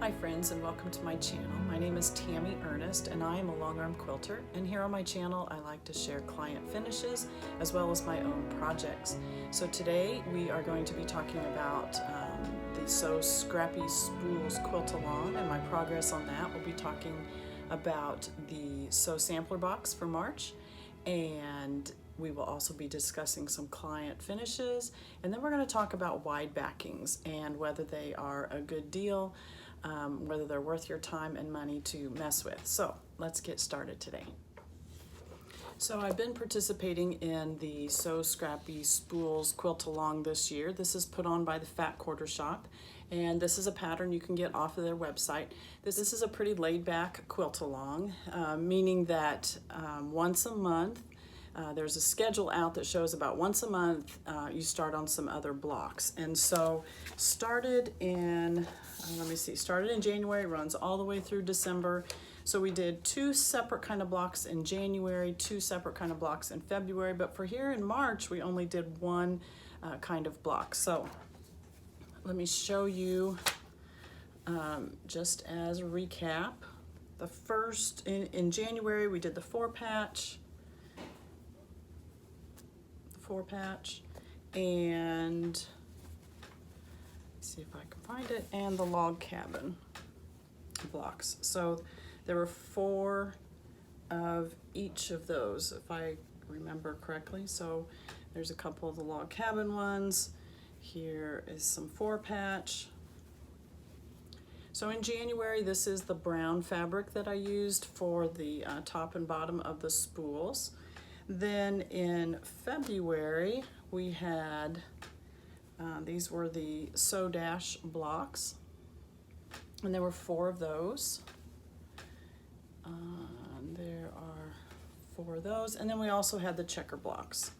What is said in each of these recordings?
Hi friends, and welcome to my channel. My name is Tammy Ernest and I am a longarm quilter, and here on my channel I like to share client finishes as well as my own projects. So today we are going to be talking about the Sew Scrappy Spools quilt along and my progress on that. We'll be talking about the Sew sampler box for March, and we will also be discussing some client finishes, and then we're going to talk about wide backings and whether they are a good deal, whether they're worth your time and money to mess with. So let's get started today. So I've been participating in the Sew Scrappy Spools quilt along this year. This is put on by the Fat Quarter Shop, and this is a pattern you can get off of their website. This is a pretty laid back quilt along, meaning that once a month, there's a schedule out that shows about once a month you start on some other blocks. And so started in, started in January, runs all the way through December. So we did two separate kind of blocks in January, two separate kind of blocks in February, but for here in March, we only did one kind of block. So let me show you just as a recap. The first, in January, we did the four patch, and let's see if I can find it, and the log cabin blocks. So there were four of each of those, if I remember correctly. So there's a couple of the log cabin ones. Here is some four patch. So in January, this is the brown fabric that I used for the top and bottom of the spools. Then in February, we had, these were the Sew Dash blocks, and there were four of those. There are four of those, and then we also had the checker blocks.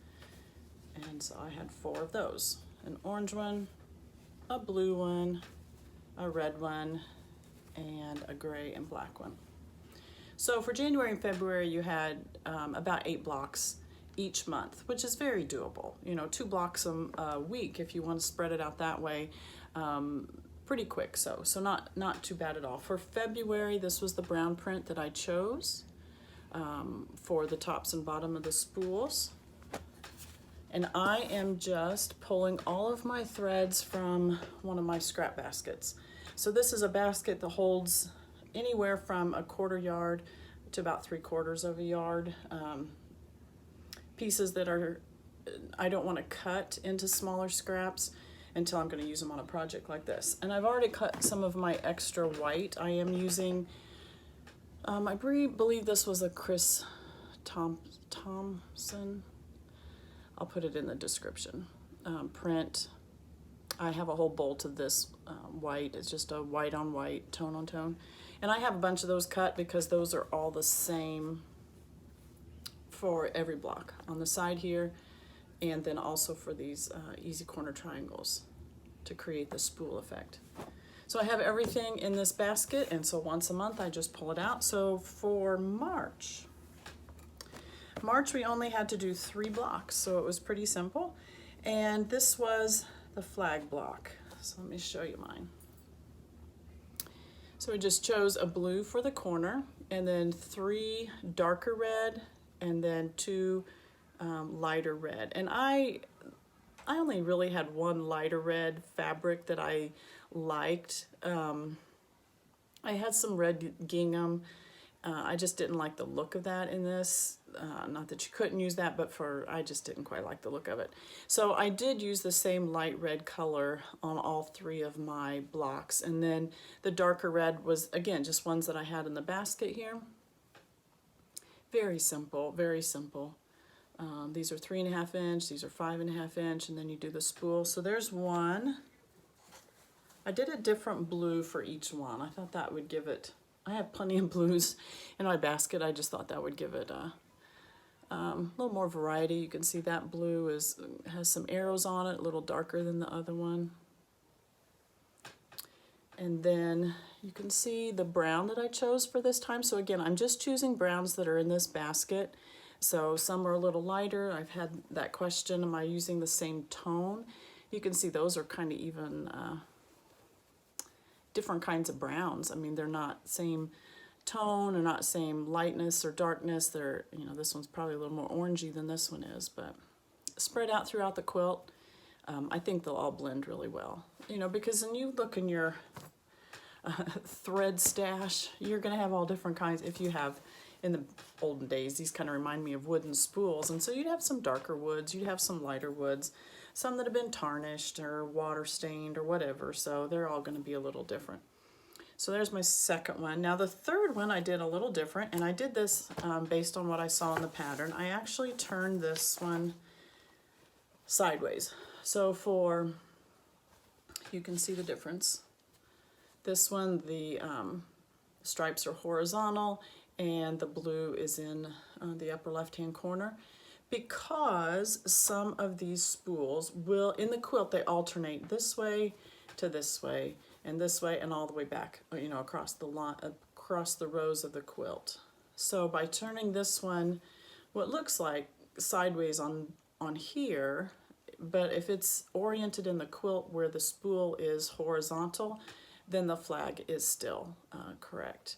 And so I had four of those, an orange one, a blue one, a red one, and a gray and black one. So for January and February, you had about 8 blocks each month, which is very doable. You know, 2 blocks a week if you want to spread it out that way, pretty quick. So not too bad at all. For February, this was the brown print that I chose for the tops and bottom of the spools. And I am just pulling all of my threads from one of my scrap baskets. So this is a basket that holds anywhere from 1/4 yard to about 3/4 of a yard. Pieces that I don't want to cut into smaller scraps until I'm going to use them on a project like this. And I've already cut some of my extra white. I am using, I believe this was a Chris Thompson. I'll put it in the description. Print. I have a whole bolt of this white. It's just a white on white, tone on tone. And I have a bunch of those cut because those are all the same for every block on the side here, and then also for these easy corner triangles to create the spool effect. So I have everything in this basket, and so once a month I just pull it out. So for March we only had to do 3 blocks, so it was pretty simple. And this was the flag block. So let me show you mine. So we just chose a blue for the corner, and then 3 darker red, and then 2 lighter red. And I only really had 1 lighter red fabric that I liked. I had some red gingham. I just didn't like the look of that in this. Not that you couldn't use that, but I just didn't quite like the look of it. So I did use the same light red color on all 3 of my blocks. And then the darker red was, again, just ones that I had in the basket here. Very simple, very simple. These are 3.5 inch, these are 5.5 inch, and then you do the spool. So there's one. I did a different blue for each one. I thought that would give it, I have plenty of blues in my basket. I just thought that would give it a little more variety. You can see that blue has some arrows on it, a little darker than the other one. And then you can see the brown that I chose for this time. So again, I'm just choosing browns that are in this basket. So some are a little lighter. I've had that question, am I using the same tone? You can see those are kind of different kinds of browns. I mean, they're not same tone or not same lightness or darkness. They're, you know, this one's probably a little more orangey than this one is, but spread out throughout the quilt. I think they'll all blend really well, you know, because when you look in your thread stash, you're going to have all different kinds. If you have, in the olden days, these kind of remind me of wooden spools, and so you'd have some darker woods, you'd have some lighter woods, some that have been tarnished or water stained or whatever, so they're all going to be a little different. So there's my second one. Now the third one I did a little different, and I did this based on what I saw in the pattern. I actually turned this one sideways. So for, you can see the difference. This one, the stripes are horizontal and the blue is in the upper left-hand corner, because some of these spools will, in the quilt, they alternate this way to this way and this way and all the way back, you know, across the line, across the rows of the quilt. So by turning this one, what looks like sideways on here, but if it's oriented in the quilt where the spool is horizontal, then the flag is still correct.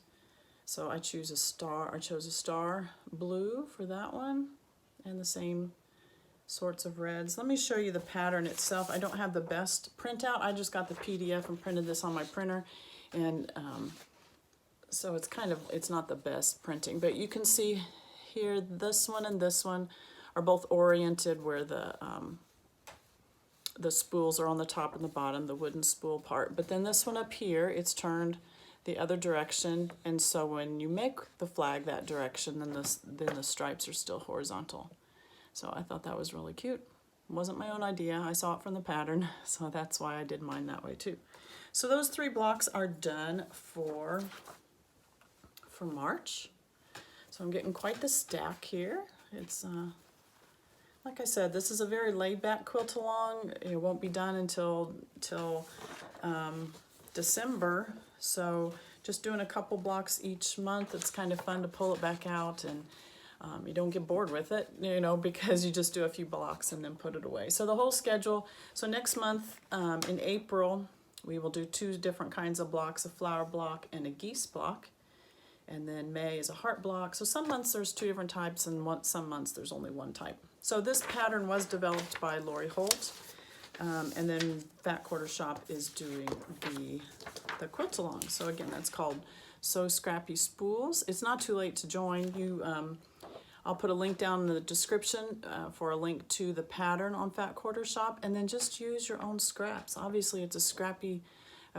So I chose a star blue for that one, and the same sorts of reds. Let me show you the pattern itself. I don't have the best printout. I just got the PDF and printed this on my printer, and so it's kind of, it's not the best printing, but you can see here this one and this one are both oriented where the spools are on the top and the bottom, the wooden spool part. But then this one up here, it's turned the other direction, and so when you make the flag that direction, then the stripes are still horizontal. So I thought that was really cute. It wasn't my own idea. I saw it from the pattern, so that's why I did mine that way too. So those 3 blocks are done for March. So I'm getting quite the stack here. It's like I said, this is a very laid-back quilt along. It won't be done until December. So just doing a couple blocks each month, it's kind of fun to pull it back out, and you don't get bored with it, you know, because you just do a few blocks and then put it away. So the whole schedule, so next month in April, we will do 2 different kinds of blocks, a flower block and a geese block. And then May is a heart block. So some months there's 2 different types, and some months there's only 1 type. So this pattern was developed by Lori Holt. And then Fat Quarter Shop is doing the quilt along. So again, that's called So Scrappy Spools. It's not too late to join. I'll put a link down in the description for a link to the pattern on Fat Quarter Shop, and then just use your own scraps. Obviously it's a scrappy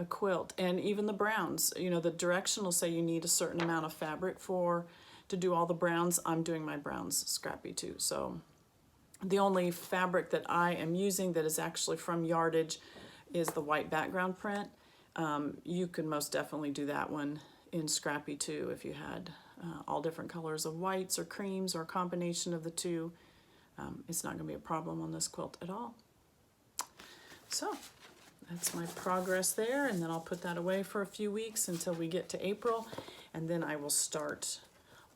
quilt, and even the browns, you know, the direction will say you need a certain amount of fabric to do all the browns. I'm doing my browns scrappy too. So the only fabric that I am using that is actually from Yardage is the white background print. You could most definitely do that one in scrappy too if you had all different colors of whites or creams or a combination of the 2. It's not going to be a problem on this quilt at all. So that's my progress there, and then I'll put that away for a few weeks until we get to April, and then I will start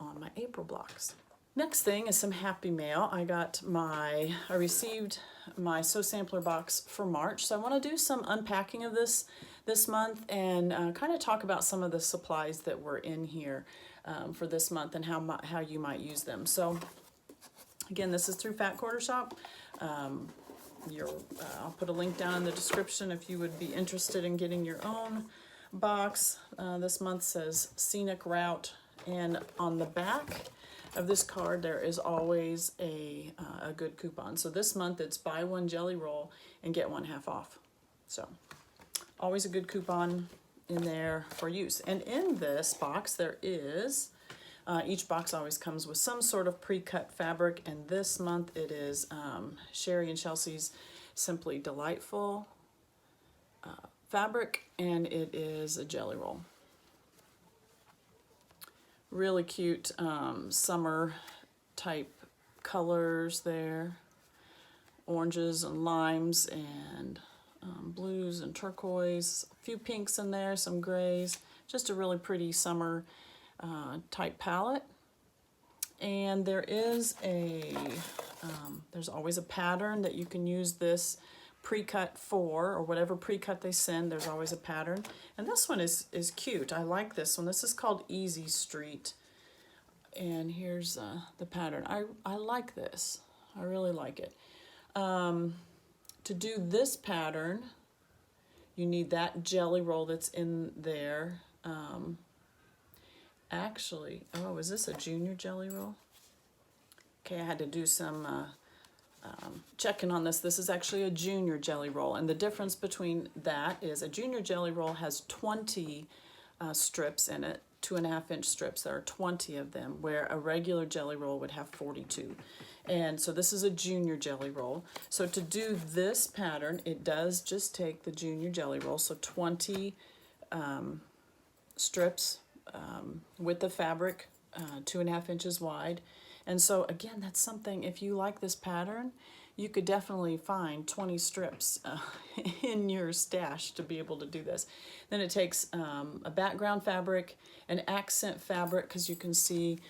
on my April blocks. Next thing is some happy mail. I received my Sew Sampler box for March, so I want to do some unpacking of this month and kind of talk about some of the supplies that were in here for this month and how you might use them. So again, this is through Fat Quarter Shop. I'll put a link down in the description if you would be interested in getting your own box. This month says Scenic Route, and on the back of this card there is always a good coupon. So this month it's buy 1 jelly roll and get 1 half off. So always a good coupon in there for use. And in this box there is, each box always comes with some sort of pre-cut fabric, and this month it is Sherry and Chelsea's Simply Delightful fabric, and it is a jelly roll. Really cute summer type colors there. Oranges and limes and blues and turquoise, a few pinks in there, some grays. Just a really pretty summer type palette. And there is there's always a pattern that you can use this pre-cut for, or whatever pre-cut they send, there's always a pattern. And this one is cute. I like this one. This is called Easy Street. And here's the pattern. I like this. I really like it. To do this pattern, you need that jelly roll that's in there. Actually, oh, is this a junior jelly roll? Okay, I had to do some checking on this. This is actually a junior jelly roll, and the difference between that is a junior jelly roll has 20 strips in it, 2.5-inch strips. There are 20 of them, where a regular jelly roll would have 42. And so this is a junior jelly roll. So to do this pattern, it does just take the junior jelly roll, so 20 strips with the fabric, 2.5 inches wide. And so again, that's something, if you like this pattern, you could definitely find 20 strips in your stash to be able to do this. Then it takes a background fabric, an accent fabric, because you can see,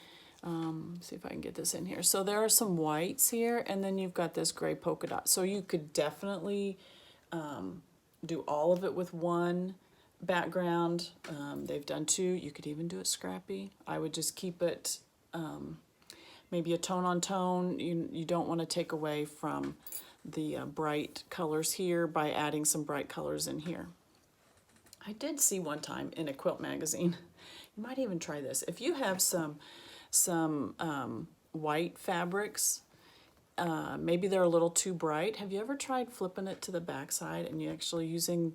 see if I can get this in here. So there are some whites here, and then you've got this gray polka dot. So you could definitely do all of it with one background. They've done two. You could even do it scrappy. I would just keep it maybe a tone on tone. You don't want to take away from the bright colors here by adding some bright colors in here. I did see one time in a quilt magazine, you might even try this. If you have some white fabrics, maybe they're a little too bright. Have you ever tried flipping it to the back side and you actually using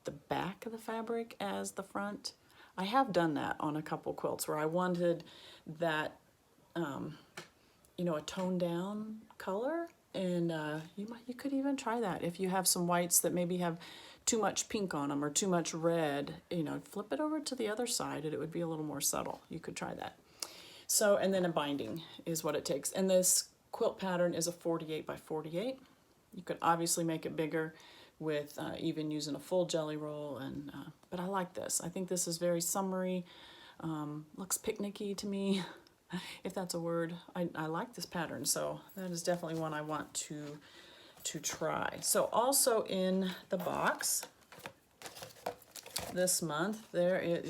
the back of the fabric as the front? I have done that on a couple quilts where I wanted that you know, a toned down color, and you could even try that. If you have some whites that maybe have too much pink on them or too much red, you know, flip it over to the other side and it would be a little more subtle. You could try that. So, and then a binding is what it takes. And this quilt pattern is a 48 by 48. You could obviously make it bigger with even using a full jelly roll, and but I like this. I think this is very summery, looks picnicky to me, if that's a word. I like this pattern, so that is definitely one I want to try. So also in the box this month,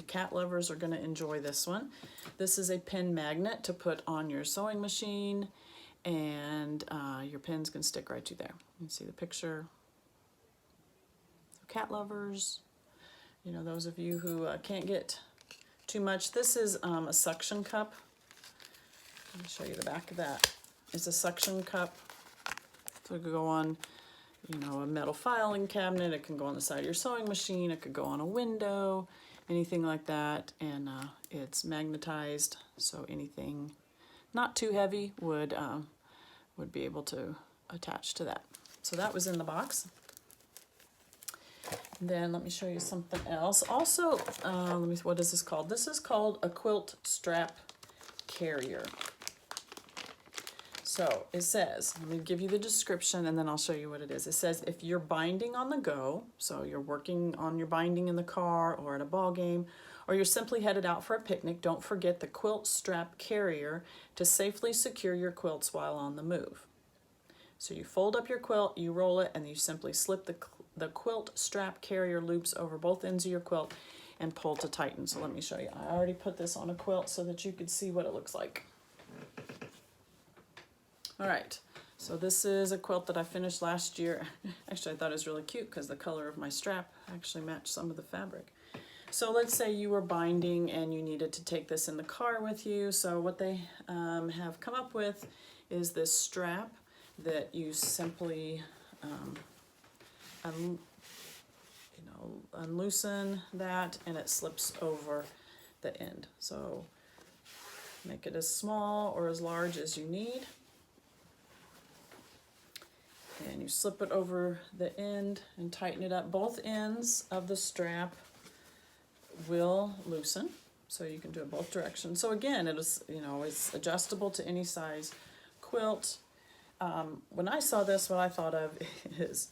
cat lovers are going to enjoy this one. This is a pin magnet to put on your sewing machine, and your pins can stick right to there. You can see the picture. Cat lovers, you know, those of you who can't get too much. This is a suction cup. Let me show you the back of that. It's a suction cup. So it could go on, you know, a metal filing cabinet. It can go on the side of your sewing machine. It could go on a window, anything like that. And it's magnetized, so anything not too heavy would be able to attach to that. So that was in the box. Then let me show you something else. Also, what is this called? This is called a quilt strap carrier. So it says, let me give you the description and then I'll show you what it is. It says if you're binding on the go, so you're working on your binding in the car or at a ball game, or you're simply headed out for a picnic, don't forget the quilt strap carrier to safely secure your quilts while on the move. So you fold up your quilt, you roll it, and you simply slip the quilt strap carrier loops over both ends of your quilt and pull to tighten. So let me show you. I already put this on a quilt so that you could see what it looks like. All right, so this is a quilt that I finished last year. Actually, I thought it was really cute because the color of my strap actually matched some of the fabric. So let's say you were binding and you needed to take this in the car with you. So what they have come up with is this strap that you simply unloosen that and it slips over the end. So make it as small or as large as you need. And you slip it over the end and tighten it up. Both ends of the strap will loosen, so you can do it both directions. So again, it is, you know, it's adjustable to any size quilt. When I saw this, what I thought of is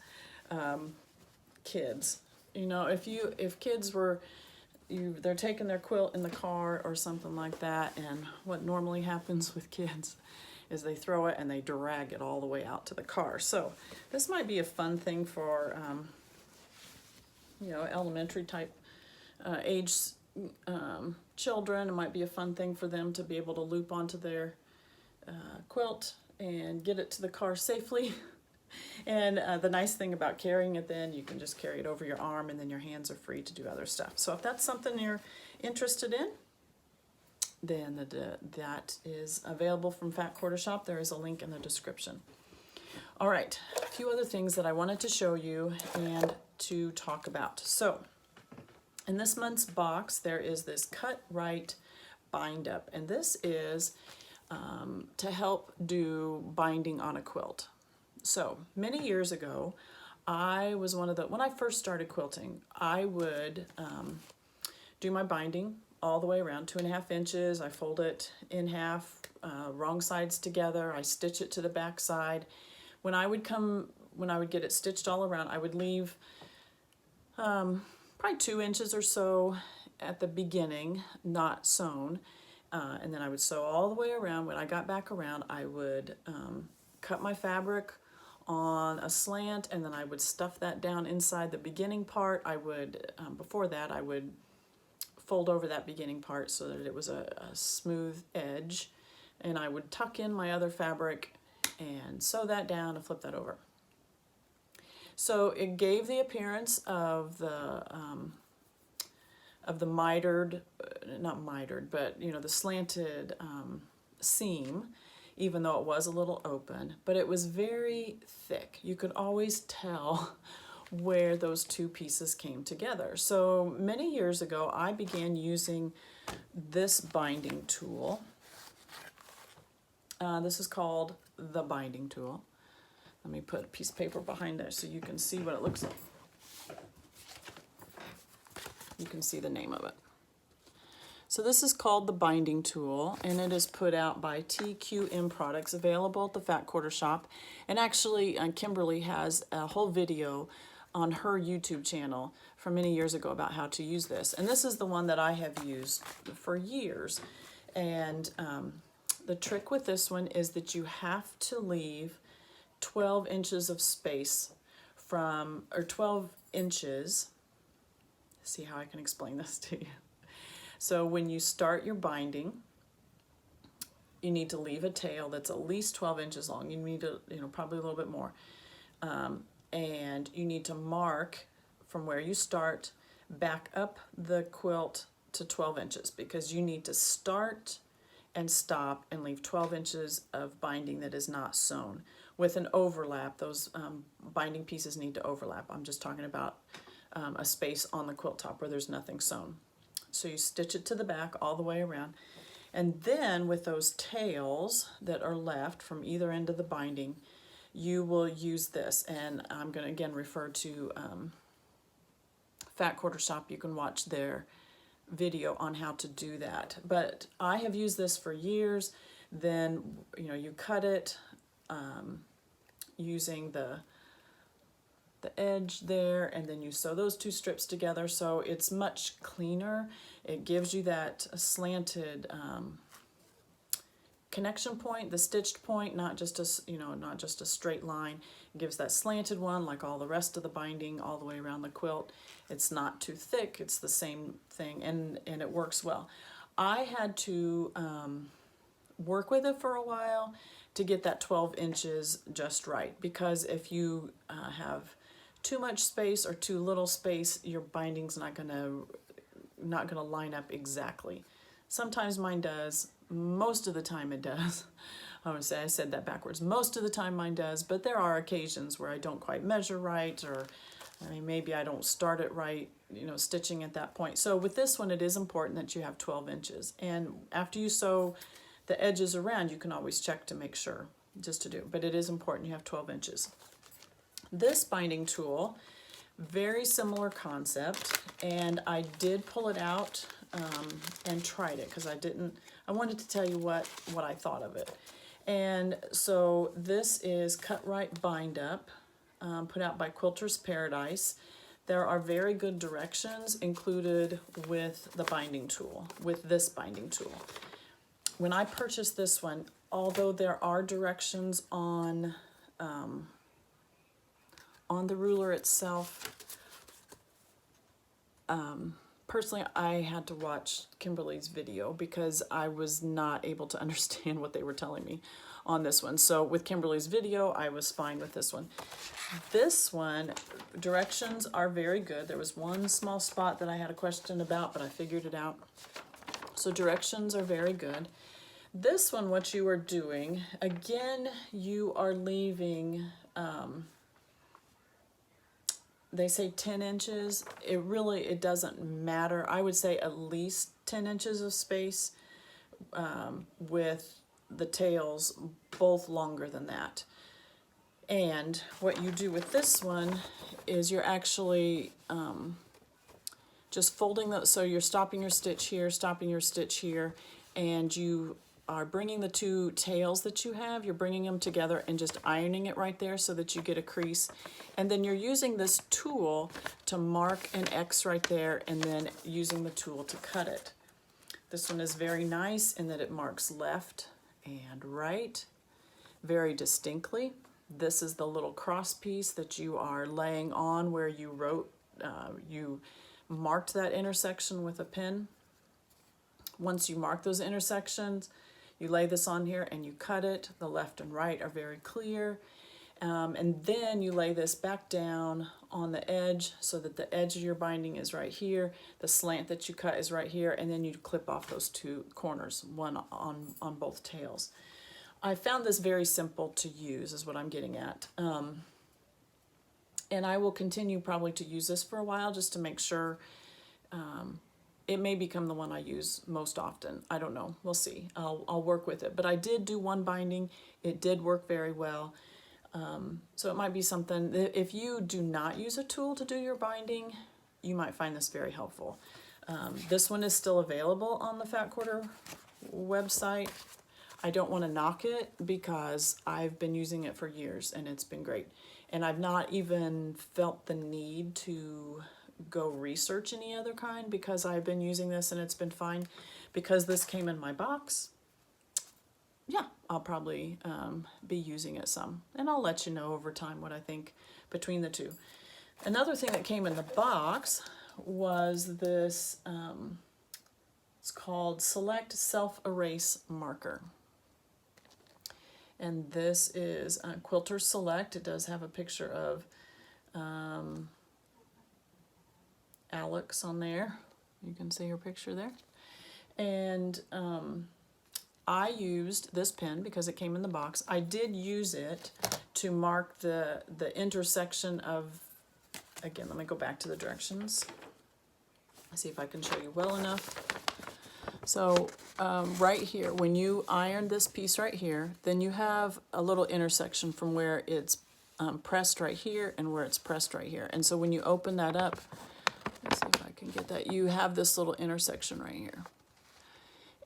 kids. You know, if kids were they're taking their quilt in the car or something like that, and what normally happens with kids is they throw it and they drag it all the way out to the car. So this might be a fun thing for you know, elementary type age children. It might be a fun thing for them to be able to loop onto their quilt and get it to the car safely. And the nice thing about carrying it, then you can just carry it over your arm, and then your hands are free to do other stuff. So if that's something you're interested in, then that is available from Fat Quarter Shop. There is a link in the description. All right, a few other things that I wanted to show you and to talk about. So in this month's box, there is this Cut Rite bind up, and this is to help do binding on a quilt. So many years ago, I was one of the, when I first started quilting, I would do my binding all the way around 2.5 inches. I fold it in half, wrong sides together. I stitch it to the back side. When I would get it stitched all around, I would leave probably 2 inches or so at the beginning, not sewn. And then I would sew all the way around. When I got back around, I would cut my fabric on a slant, and then I would stuff that down inside the beginning part. I would, before that, I would fold over that beginning part so that it was a smooth edge, and I would tuck in my other fabric and sew that down and flip that over. So it gave the appearance of the mitered, not mitered, but you know, the slanted seam, even though it was a little open, but it was very thick. You could always tell where those two pieces came together. So many years ago, I began using this binding tool. This is called the binding tool. Let me put a piece of paper behind there so you can see what it looks like. You can see the name of it. So this is called the binding tool, and it is put out by TQM Products, available at the Fat Quarter Shop. And actually, Kimberly has a whole video on her YouTube channel from many years ago about how to use this. And this is the one that I have used for years. And the trick with this one is that you have to leave 12 inches of space from, or 12 inches. See how I can explain this to you. So when you start your binding, you need to leave a tail that's at least 12 inches long. You need to, you know, probably a little bit more. And you need to mark from where you start back up the quilt to 12 inches, because you need to start and stop and leave 12 inches of binding that is not sewn. With an overlap, those binding pieces need to overlap. I'm just talking about a space on the quilt top where there's nothing sewn. So you stitch it to the back all the way around. And then with those tails that are left from either end of the binding, you will use this. And I'm going to again refer to Fat Quarter Shop. You can watch their video on how to do that. But I have used this for years. Then, you know, you cut it using the edge there, and then you sew those two strips together, so it's much cleaner. It gives you that slanted connection point, the stitched point, not just a, you know, not just a straight line. It gives that slanted one like all the rest of the binding all the way around the quilt. It's not too thick, it's the same thing, and it works well. I had to work with it for a while to get that 12 inches just right, because if you have too much space or too little space, your binding's not gonna line up exactly. Sometimes mine does. Most of the time it does. I would say I said that backwards. Most of the time mine does, but there are occasions where I don't quite measure right, or I mean, maybe I don't start it right, you know, stitching at that point. So with this one, it is important that you have 12 inches. And after you sew the edges around, you can always check to make sure, just to do. But it is important you have 12 inches. This binding tool, very similar concept, and I did pull it out and tried it, because I wanted to tell you what I thought of it. And so this is Cut Rite Bind Up, put out by Quilter's Paradise. There are very good directions included with the binding tool, with this binding tool. When I purchased this one, although there are directions on the ruler itself, personally, I had to watch Kimberly's video because I was not able to understand what they were telling me on this one. So with Kimberly's video, I was fine with this one. This one, directions are very good. There was one small spot that I had a question about, but I figured it out. So directions are very good. This one, what you are doing, again, you are leaving, they say 10 inches. It doesn't matter. I would say at least 10 inches of space, with the tails both longer than that. And what you do with this one is you're actually just folding the, so you're stopping your stitch here, stopping your stitch here, and you are bringing the two tails that you have, you're bringing them together and just ironing it right there so that you get a crease. And then you're using this tool to mark an X right there and then using the tool to cut it. This one is very nice in that it marks left and right very distinctly. This is the little cross piece that you are laying on where you wrote, you marked that intersection with a pin. Once you mark those intersections, you lay this on here and you cut it. The left and right are very clear. And then you lay this back down on the edge so that the edge of your binding is right here. The slant that you cut is right here. And then you clip off those two corners, one on both tails. I found this very simple to use is what I'm getting at. And I will continue probably to use this for a while just to make sure. It may become the one I use most often. I don't know. We'll see. I'll work with it. But I did do one binding. It did work very well. So it might be something, if you do not use a tool to do your binding, you might find this very helpful. This one is still available on the Fat Quarter website. I don't want to knock it because I've been using it for years and it's been great. And I've not even felt the need to go research any other kind because I've been using this and it's been fine. Because this came in my box, yeah, I'll probably be using it some. And I'll let you know over time what I think between the two. Another thing that came in the box was this, it's called Select Self-Erase Marker. And this is Quilter Select. It does have a picture of Alex on there. You can see her picture there. And I used this pen because it came in the box. I did use it to mark the intersection of, again, let me go back to the directions. See if I can show you well enough. So right here, when you iron this piece right here, then you have a little intersection from where it's pressed right here and where it's pressed right here. And so when you open that up, let's see if I can get that, you have this little intersection right here.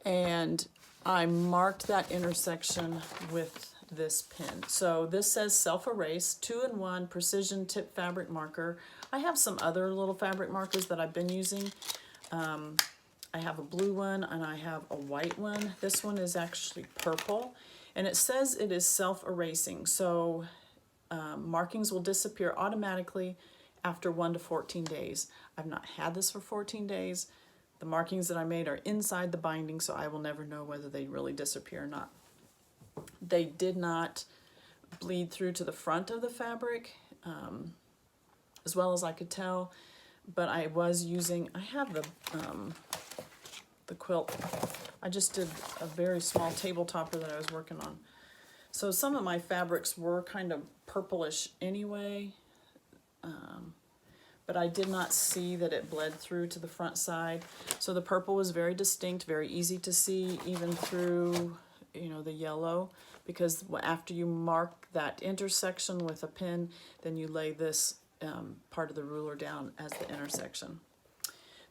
And I marked that intersection with this pin. So this says Self-Erase 2-in-1 Precision Tip Fabric Marker. I have some other little fabric markers that I've been using. I have a blue one and I have a white one. This one is actually purple and it says it is self-erasing. So markings will disappear automatically after 1 to 14 days. I've not had this for 14 days. The markings that I made are inside the binding, so I will never know whether they really disappear or not. They did not bleed through to the front of the fabric, as well as I could tell, but I was using, I have the quilt. I just did a very small table topper that I was working on. So some of my fabrics were kind of purplish anyway, but I did not see that it bled through to the front side. So the purple was very distinct, very easy to see even through, you know, the yellow, because after you mark that intersection with a pin, then you lay this part of the ruler down as the intersection.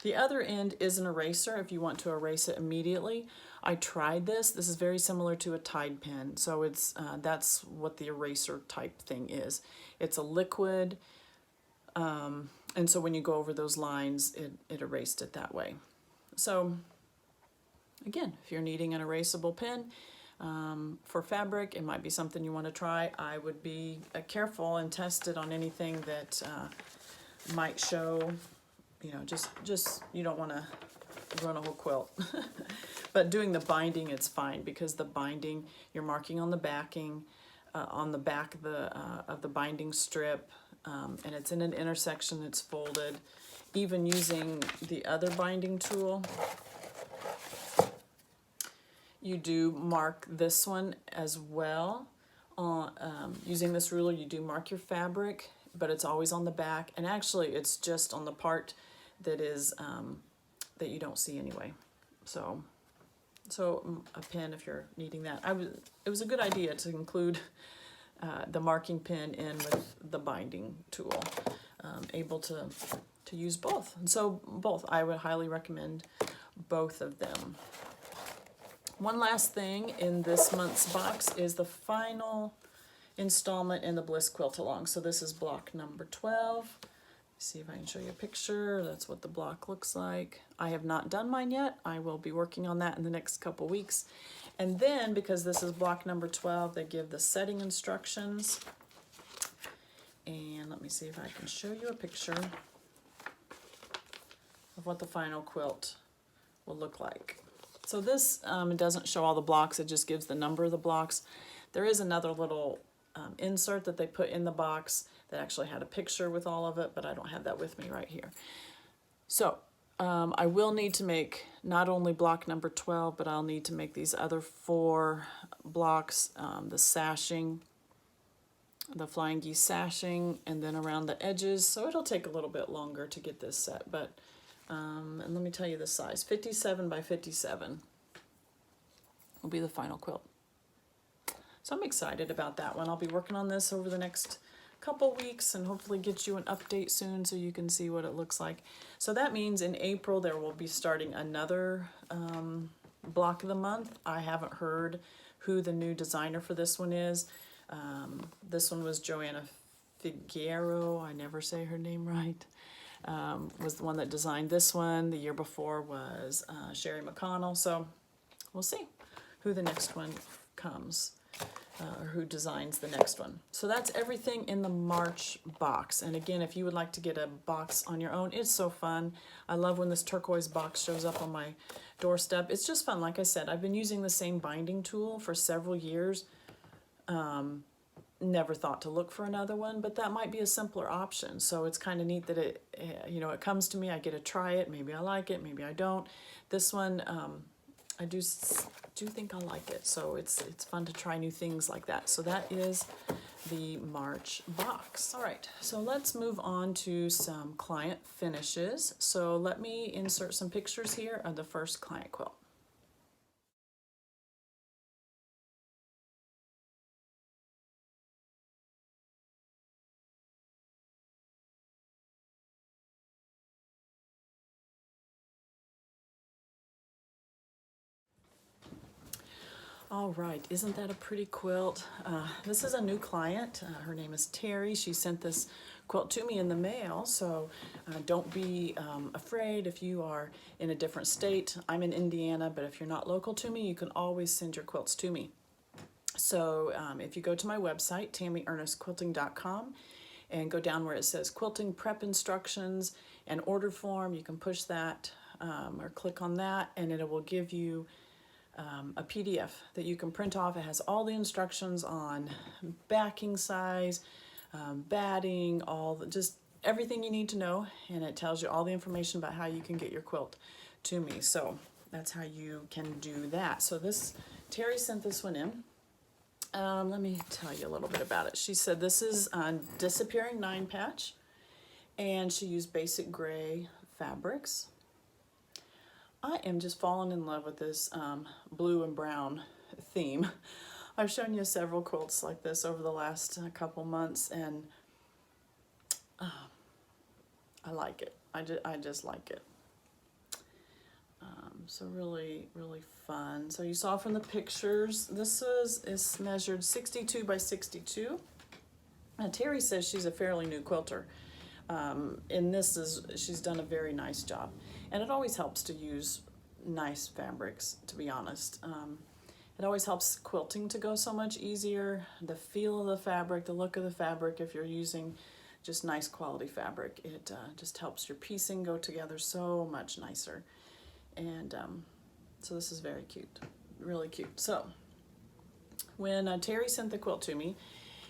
The other end is an eraser if you want to erase it immediately. I tried this. This is very similar to a Tide pen, so it's that's what the eraser type thing is. It's a liquid. And so when you go over those lines, it erased it that way. So again, if you're needing an erasable pen for fabric, it might be something you want to try. I would be careful and test it on anything that might show, you know, just you don't want to run a whole quilt. But doing the binding, it's fine, because the binding, you're marking on the backing, on the back of the binding strip, and it's in an intersection, it's folded. Even using the other binding tool, you do mark this one as well. Using this ruler, you do mark your fabric, but it's always on the back, and actually it's just on the part that is that you don't see anyway. So a pen, if you're needing that. It was a good idea to include the marking pen in with the binding tool, able to use both. And so both, I would highly recommend both of them. One last thing in this month's box is the final installment in the Bliss Quilt Along. So this is block number 12. See if I can show you a picture. That's what the block looks like. I have not done mine yet. I will be working on that in the next couple weeks. And then, because this is block number 12, they give the setting instructions. And let me see if I can show you a picture of what the final quilt will look like. So this, it doesn't show all the blocks, it just gives the number of the blocks. There is another little insert that they put in the box that actually had a picture with all of it, but I don't have that with me right here. So I will need to make not only block number 12, but I'll need to make these other 4 blocks, the sashing, the flying geese sashing, and then around the edges. So it'll take a little bit longer to get this set, but and let me tell you the size, 57 by 57 will be the final quilt. So I'm excited about that one. I'll be working on this over the next couple weeks and hopefully get you an update soon so you can see what it looks like. So that means in April there will be starting another block of the month. I haven't heard who the new designer for this one is. This one was Joanna Figueroa, I never say her name right, was the one that designed this one. The year before was Sherry McConnell. So we'll see who the next one comes. Or who designs the next one. So that's everything in the March box. And again, if you would like to get a box on your own, it's so fun. I love when this turquoise box shows up on my doorstep. It's just fun. Like I said, I've been using the same binding tool for several years. Never thought to look for another one, but that might be a simpler option. So it's kind of neat that it, you know, it comes to me, I get to try it. Maybe I like it, maybe I don't. This one, I do think I like it, so it's fun to try new things like that. So that is the March box. All right, so let's move on to some client finishes. So let me insert some pictures here of the first client quilt. All right, isn't that a pretty quilt? This is a new client. Her name is Terry. She sent this quilt to me in the mail, so don't be afraid if you are in a different state. I'm in Indiana, but if you're not local to me, you can always send your quilts to me. So if you go to my website, tammyernestquilting.com, and go down where it says quilting prep instructions and order form, you can push that or click on that, and it will give you a PDF that you can print off. It has all the instructions on backing size, batting, just everything you need to know, and it tells you all the information about how you can get your quilt to me. So that's how you can do that. So Terry sent this one in. Let me tell you a little bit about it. She said this is a disappearing 9-patch, and she used basic gray fabrics. I am just falling in love with this blue and brown theme. I've shown you several quilts like this over the last couple months, and I like it. I just like it. So really, really fun. So you saw from the pictures, this is measured 62 by 62. Terry says she's a fairly new quilter, And this is, she's done a very nice job. And it always helps to use nice fabrics, to be honest. It always helps quilting to go so much easier. The feel of the fabric, the look of the fabric, if you're using just nice quality fabric, it just helps your piecing go together so much nicer. And so this is very cute, really cute. So when Terry sent the quilt to me,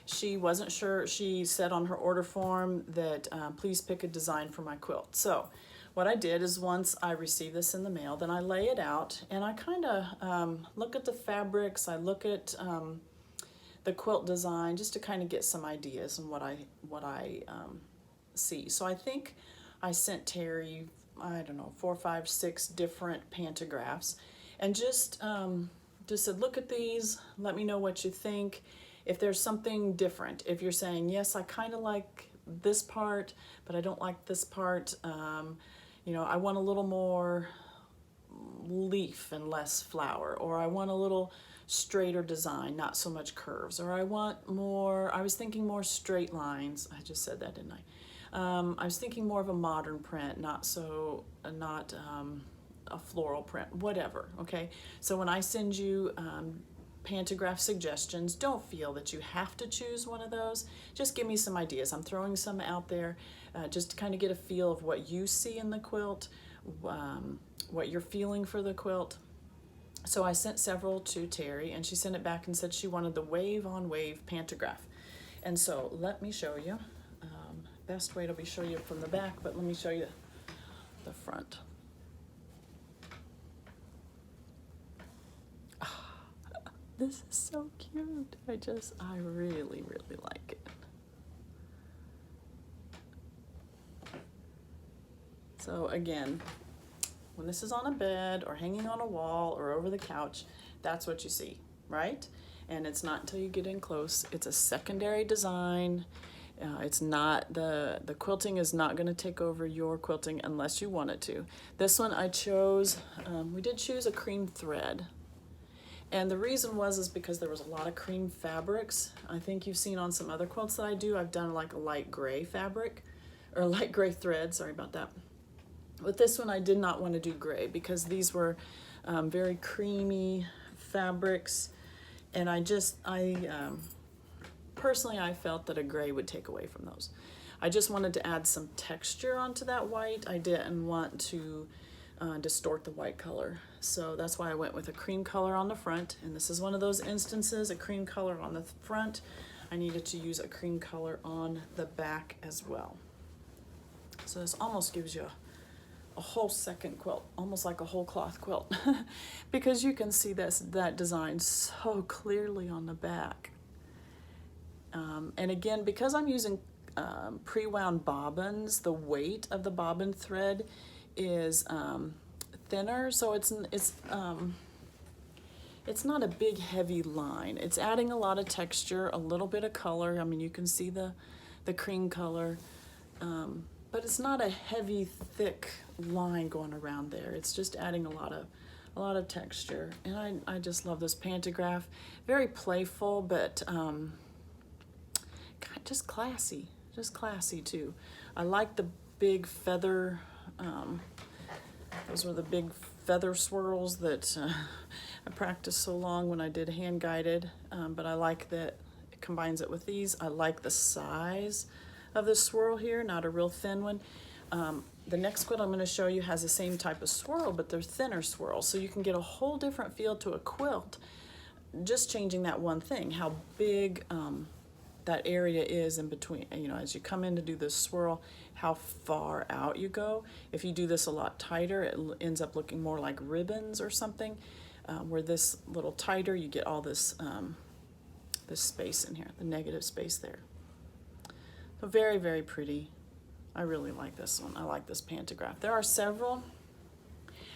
she wasn't sure. She said on her order form that please pick a design for my quilt. So what I did is once I receive this in the mail, then I lay it out and I kind of look at the fabrics. I look at the quilt design just to kind of get some ideas on what I see. So I think I sent Terry, I don't know, 4, 5, 6 different pantographs, and just said, look at these, let me know what you think. If there's something different, if you're saying, yes, I kind of like this part, but I don't like this part, you know, I want a little more leaf and less flower, or I want a little straighter design, not so much curves, or I want more, I was thinking more straight lines. I just said that, didn't I? I was thinking more of a modern print, not a floral print, whatever, okay? So when I send you pantograph suggestions, don't feel that you have to choose one of those. Just give me some ideas. I'm throwing some out there just to kind of get a feel of what you see in the quilt, what you're feeling for the quilt. So I sent several to Terry, and she sent it back and said she wanted the wave on wave pantograph. And so let me show you. Best way to be show you from the back, but let me show you the front. This is so cute. I really, really like it. So again, when this is on a bed or hanging on a wall or over the couch, that's what you see, right? And it's not until you get in close. It's a secondary design. It's not, the quilting is not going to take over your quilting unless you want it to. This one I chose, we did choose a cream thread. And the reason is because there was a lot of cream fabrics. I think you've seen on some other quilts that I do, I've done like a light gray fabric, or light gray thread, sorry about that. With this one, I did not want to do gray because these were very creamy fabrics. And personally, I felt that a gray would take away from those. I just wanted to add some texture onto that white. I didn't want to distort the white color. So that's why I went with a cream color on the front. And this is one of those instances, a cream color on the front. I needed to use a cream color on the back as well. So this almost gives you a whole second quilt, almost like a whole cloth quilt, because you can see that design so clearly on the back. And again, because I'm using pre-wound bobbins, the weight of the bobbin thread is thinner, so it's not a big heavy line. It's adding a lot of texture, a little bit of color. I mean, you can see the cream color, but it's not a heavy, thick line going around there. It's just adding a lot of texture, and I just love this pantograph. Very playful, but just classy too. I like the big feather. Those were the big feather swirls that I practiced so long when I did hand guided, but I like that it combines it with these. I like the size of this swirl here, not a real thin one. The next quilt I'm going to show you has the same type of swirl, but they're thinner swirls, so you can get a whole different feel to a quilt just changing that one thing, how big that area is in between, you know, as you come in to do this swirl, how far out you go. If you do this a lot tighter, it ends up looking more like ribbons or something, where this little tighter, you get all this this space in here, the negative space there. So very, very pretty. I really like this one. I like this pantograph. There are several.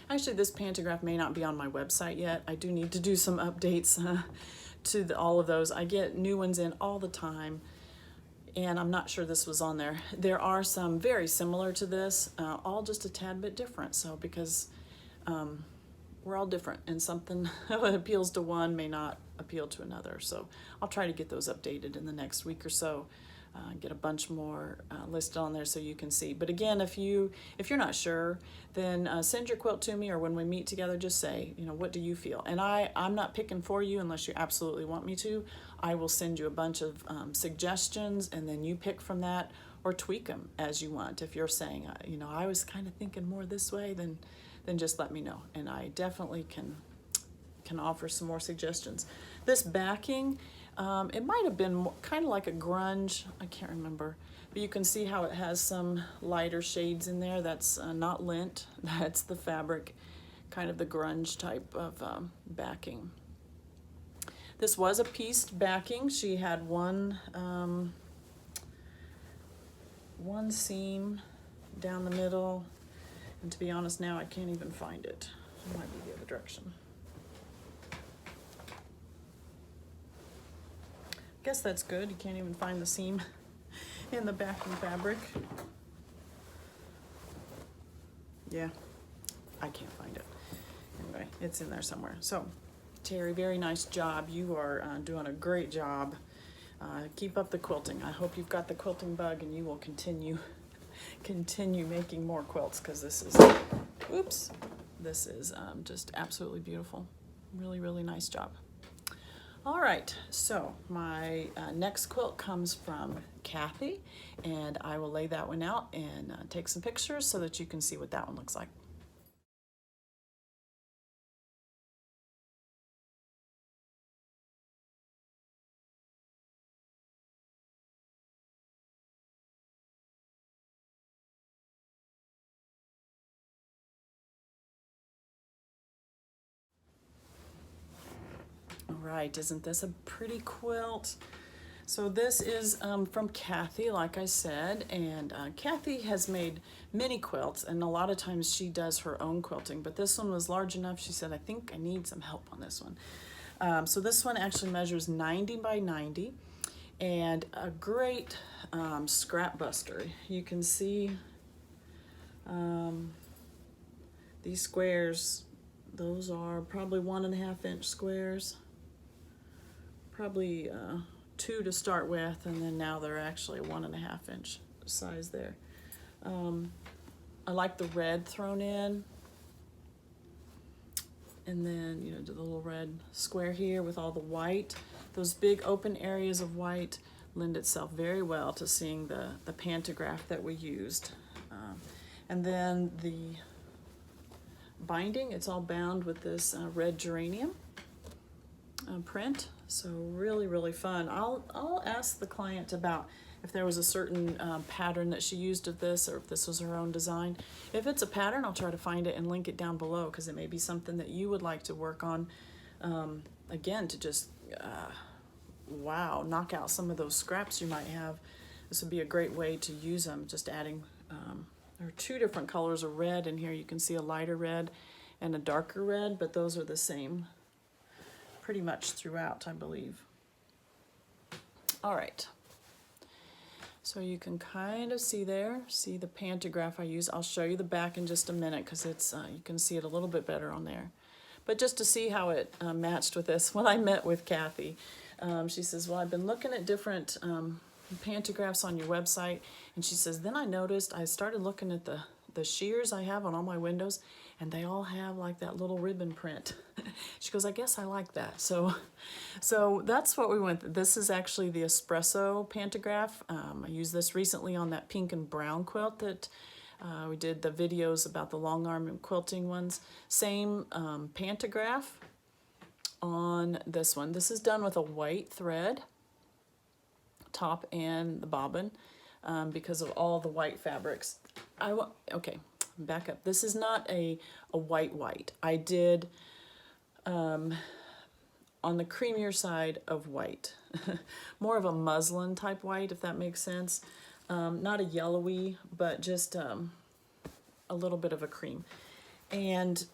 Actually, this pantograph may not be on my website yet. I do need to do some updates to all of those. I get new ones in all the time, and I'm not sure this was on there. There are some very similar to this, all just a tad bit different. So because we're all different, and something that appeals to one may not appeal to another. So I'll try to get those updated in the next week or so. get a bunch more listed on there so you can see. But again, if you're not sure, then send your quilt to me, or when we meet together, just say, you know, what do you feel? And I'm not picking for you unless you absolutely want me to. I will send you a bunch of suggestions, and then you pick from that or tweak them as you want. If you're saying, you know, I was kind of thinking more this way, then just let me know, and I definitely can offer some more suggestions. This backing, it might have been kind of like a grunge, I can't remember, but you can see how it has some lighter shades in there. That's not lint, that's the fabric, kind of the grunge type of backing. This was a pieced backing. She had one seam down the middle, and to be honest now I can't even find it. It might be the other direction. Guess that's good. You can't even find the seam in the backing fabric. Yeah, I can't find it. Anyway, it's in there somewhere. So, Terry, very nice job. You are doing a great job. Keep up the quilting. I hope you've got the quilting bug and you will continue making more quilts, because this is just absolutely beautiful. Really, really nice job. All right, so my next quilt comes from Kathy, and I will lay that one out and take some pictures so that you can see what that one looks like. All right, isn't this a pretty quilt? So this is from Kathy, like I said, and Kathy has made many quilts, and a lot of times she does her own quilting, but this one was large enough. She said, I think I need some help on this one. So this one actually measures 90 by 90, and a great scrap buster. You can see these squares, those are probably 1.5 inch squares, probably 2 to start with, and then now they're actually 1.5 inch size there. I like the red thrown in, and then, you know, the little red square here with all the white. Those big open areas of white lend itself very well to seeing the pantograph that we used. And then the binding, it's all bound with this red geranium print. So really, really fun. I'll ask the client about if there was a certain pattern that she used of this, or if this was her own design. If it's a pattern, I'll try to find it and link it down below, because it may be something that you would like to work on. Again, to just, wow, knock out some of those scraps you might have. This would be a great way to use them, just adding, there are 2 different colors of red in here. You can see a lighter red and a darker red, but those are the same pretty much throughout, I believe. All right. So you can kind of see the pantograph I use. I'll show you the back in just a minute, because it's you can see it a little bit better on there. But just to see how it matched with this, when I met with Kathy, she says, well, I've been looking at different pantographs on your website, and she says, then I started looking at the shears I have on all my windows, and they all have like that little ribbon print. She goes, I guess I like that. So that's what we went with. This is actually the espresso pantograph. I used this recently on that pink and brown quilt that we did the videos about, the Longarm Quilting ones. Same pantograph on this one. This is done with a white thread, top and the bobbin, because of all the white fabrics. Okay, back up. This is not a white. I did on the creamier side of white, more of a muslin type white, if that makes sense. Not a yellowy, but just a little bit of a cream. And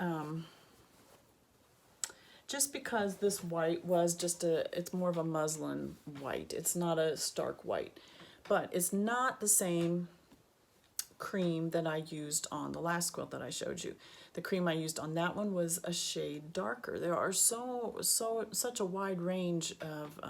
just because this white was it's more of a muslin white. It's not a stark white, but it's not the same cream that I used on the last quilt that I showed you. The cream I used on that one was a shade darker. There are such a wide range of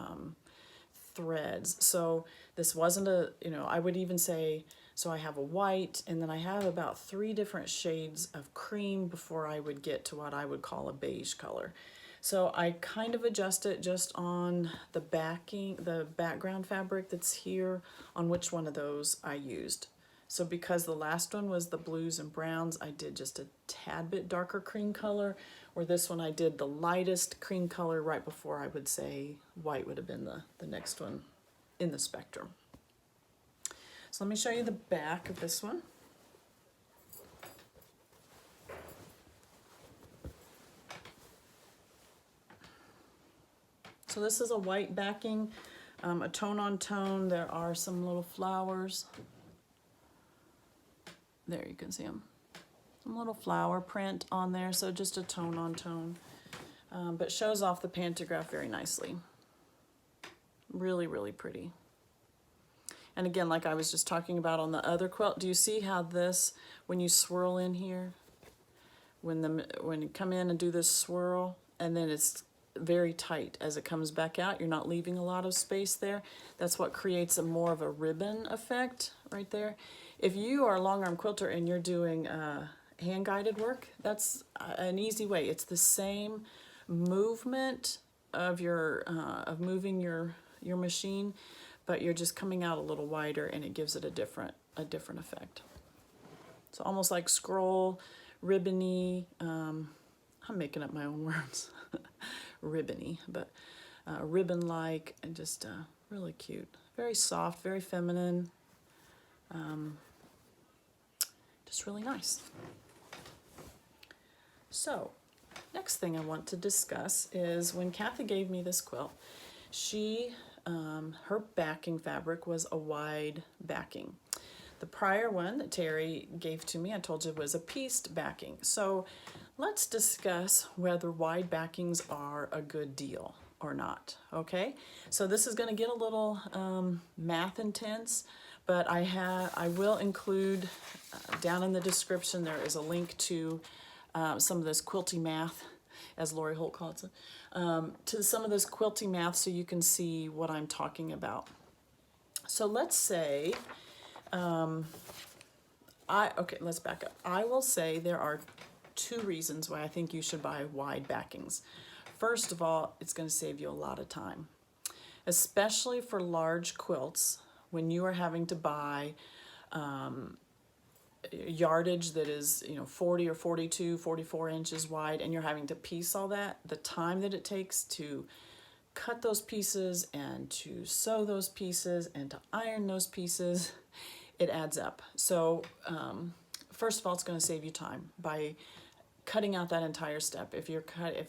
threads. So this wasn't a, you know, I would even say, so I have a white, and then I have about 3 different shades of cream before I would get to what I would call a beige color. So I kind of adjust it just on the backing, the background fabric that's here, on which one of those I used. So because the last one was the blues and browns, I did just a tad bit darker cream color, or this one I did the lightest cream color right before I would say white would have been the next one in the spectrum. So let me show you the back of this one. So this is a white backing, a tone on tone. There are some little flowers. There, you can see them. Some little flower print on there, so just a tone on tone. But shows off the pantograph very nicely. Really, really pretty. And again, like I was just talking about on the other quilt, do you see how this, when you swirl in here, when you come in and do this swirl, and then it's very tight as it comes back out, you're not leaving a lot of space there. That's what creates a more of a ribbon effect right there. If you are a long arm quilter and you're doing hand guided work, that's an easy way. It's the same movement of your of moving your machine, but you're just coming out a little wider, and it gives it a different effect. So almost like scroll, ribbony. I'm making up my own words. Ribbony, but ribbon-like, and just really cute. Very soft, very feminine. Just really nice. So, next thing I want to discuss is when Kathy gave me this quilt, her backing fabric was a wide backing. The prior one that Terry gave to me, I told you, was a pieced backing. So let's discuss whether wide backings are a good deal or not, okay? So this is going to get a little math intense, but I will include down in the description, there is a link to some of this quilty math, as Lori Holt calls it, to some of this quilty math so you can see what I'm talking about. So let's say, okay, let's back up. I will say there are 2 reasons why I think you should buy wide backings. First of all, it's going to save you a lot of time, especially for large quilts when you are having to buy yardage that is, 40 or 42, 44 inches wide, and you're having to piece all that. The time that it takes to cut those pieces and to sew those pieces and to iron those pieces, it adds up. So first of all, it's going to save you time by cutting out that entire step. If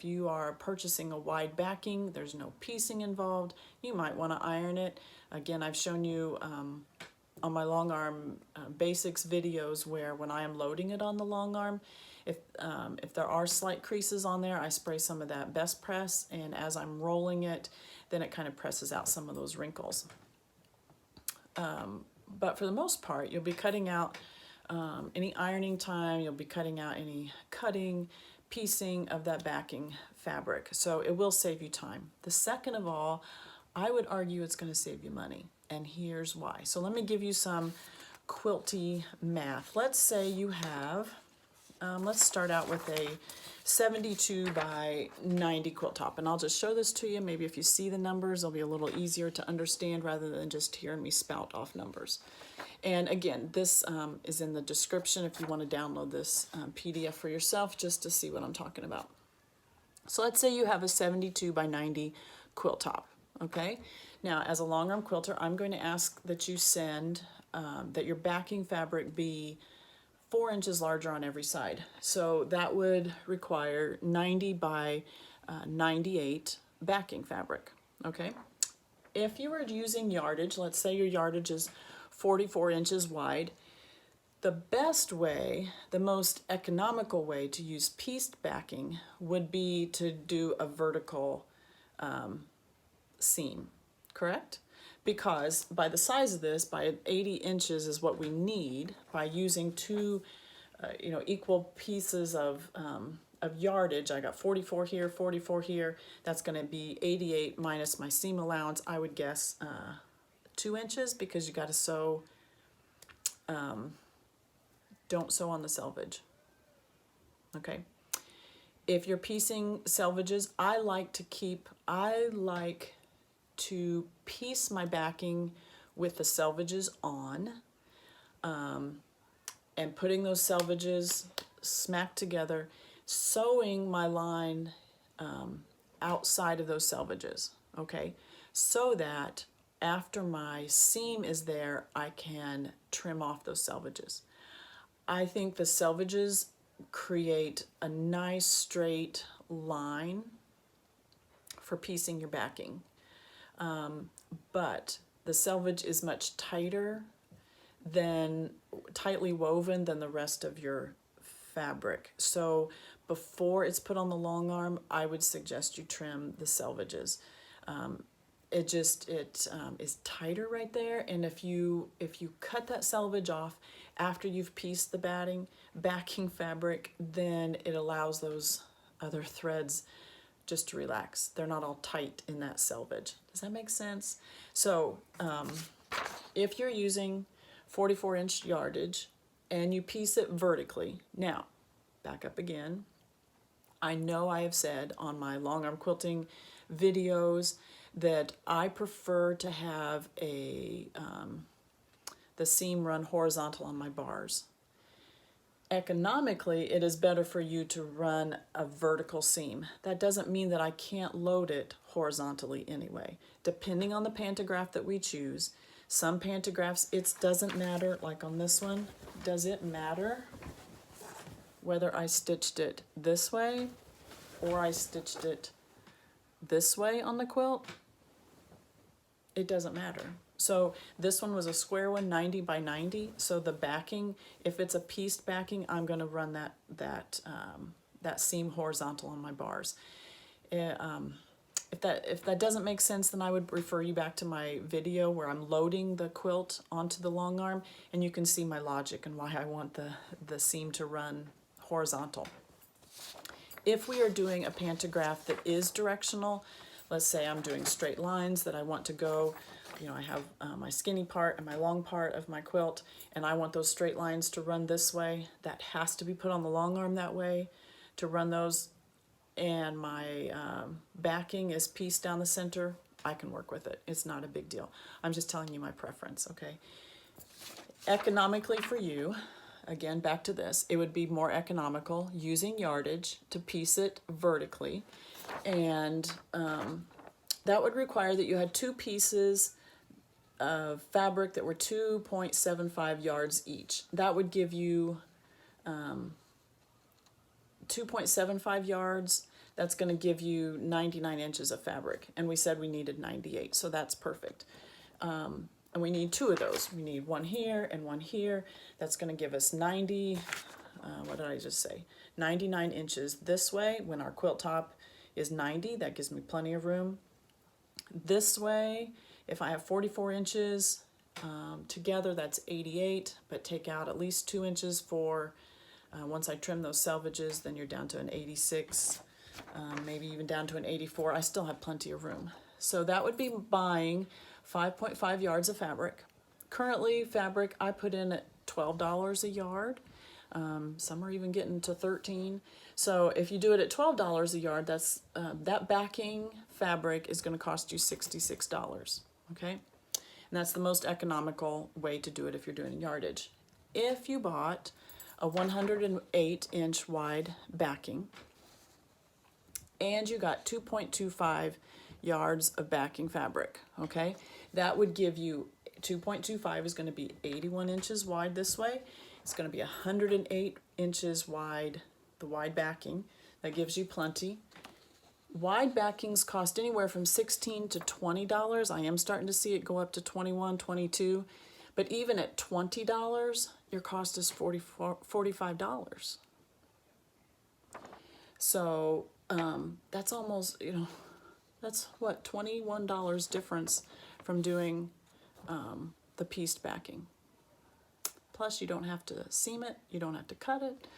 you are purchasing a wide backing, there's no piecing involved. You might want to iron it. Again, I've shown you on my long arm basics videos where when I am loading it on the long arm, if there are slight creases on there, I spray some of that Best Press, and as I'm rolling it, then it kind of presses out some of those wrinkles. But for the most part, you'll be cutting out any ironing time, you'll be cutting out any cutting, piecing of that backing fabric. So it will save you time. The second of all, I would argue it's going to save you money, and here's why. So let me give you some quilty math. Let's say you have, let's start out with a 72 by 90 quilt top, and I'll just show this to you. Maybe if you see the numbers, it'll be a little easier to understand rather than just hearing me spout off numbers. And again, this is in the description if you want to download this PDF for yourself just to see what I'm talking about. So let's say you have a 72 by 90 quilt top, okay? Now, as a long arm quilter, I'm going to ask that you send, that your backing fabric be 4 inches larger on every side. So that would require 90 by 98 backing fabric, okay? If you were using yardage, let's say your yardage is 44 inches wide, the best way, the most economical way to use pieced backing would be to do a vertical seam, correct? Because by the size of this, by 80 inches is what we need by using 2 equal pieces of yardage. I got 44 here, 44 here. That's going to be 88 minus my seam allowance. I would guess 2 inches, because you got to sew. Don't sew on the selvage. Okay. If you're piecing selvages, I like to piece my backing with the selvages on, and putting those selvages smack together, sewing my line outside of those selvages, okay? So that after my seam is there, I can trim off those selvages. I think the selvages create a nice straight line for piecing your backing. But the selvage is much tightly woven than the rest of your fabric. So before it's put on the long arm, I would suggest you trim the selvages. It is tighter right there, and if you cut that selvage off after you've pieced the backing fabric, then it allows those other threads just to relax. They're not all tight in that selvage. Does that make sense? So if you're using 44-inch yardage and you piece it vertically, now back up again. I know I have said on my long arm quilting videos that I prefer to have the seam run horizontal on my bars. Economically, it is better for you to run a vertical seam. That doesn't mean that I can't load it horizontally anyway. Depending on the pantograph that we choose, some pantographs, it doesn't matter, like on this one, does it matter whether I stitched it this way or I stitched it this way on the quilt? It doesn't matter. So this one was a square one, 90 by 90. So the backing, if it's a pieced backing, I'm going to run that seam horizontal on my bars. If that doesn't make sense, then I would refer you back to my video where I'm loading the quilt onto the long arm, and you can see my logic and why I want the seam to run horizontal. If we are doing a pantograph that is directional, let's say I'm doing straight lines that I want to go, I have my skinny part and my long part of my quilt, and I want those straight lines to run this way. That has to be put on the long arm that way to run those, and my backing is pieced down the center. I can work with it. It's not a big deal. I'm just telling you my preference, okay? Economically for you, again, back to this, it would be more economical using yardage to piece it vertically, and that would require that you had 2 pieces of fabric that were 2.75 yards each. That would give you 2.75 yards. That's going to give you 99 inches of fabric, and we said we needed 98, so that's perfect. And we need 2 of those. We need one here and one here. That's going to give us 90, what did I just say? 99 inches this way. When our quilt top is 90, that gives me plenty of room. This way, if I have 44 inches together, that's 88, but take out at least 2 inches for, once I trim those selvages, then you're down to an 86, maybe even down to an 84. I still have plenty of room. So that would be buying 5.5 yards of fabric. Currently, fabric I put in at $12 a yard. Some are even getting to $13. So if you do it at $12 a yard, that's that backing fabric is going to cost you $66. Okay, and that's the most economical way to do it if you're doing yardage. If you bought a 108-inch wide backing and you got 2.25 yards of backing fabric, okay, that would give you 2.25 is going to be 81 inches wide this way. It's going to be 108 inches wide, the wide backing. That gives you plenty. Wide backings cost anywhere from $16 to $20. I am starting to see it go up to $21, $22. But even at $20, your cost is $45. So that's almost, that's what, $21 difference from doing the pieced backing. Plus, you don't have to seam it, you don't have to cut it.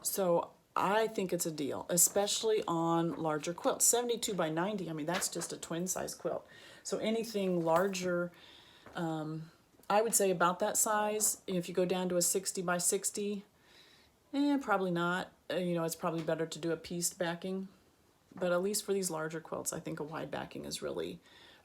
So I think it's a deal, especially on larger quilts. 72 by 90, I mean, that's just a twin size quilt. So anything larger, I would say about that size. If you go down to a 60 by 60, probably not. You know, it's probably better to do a pieced backing. But at least for these larger quilts, I think a wide backing is really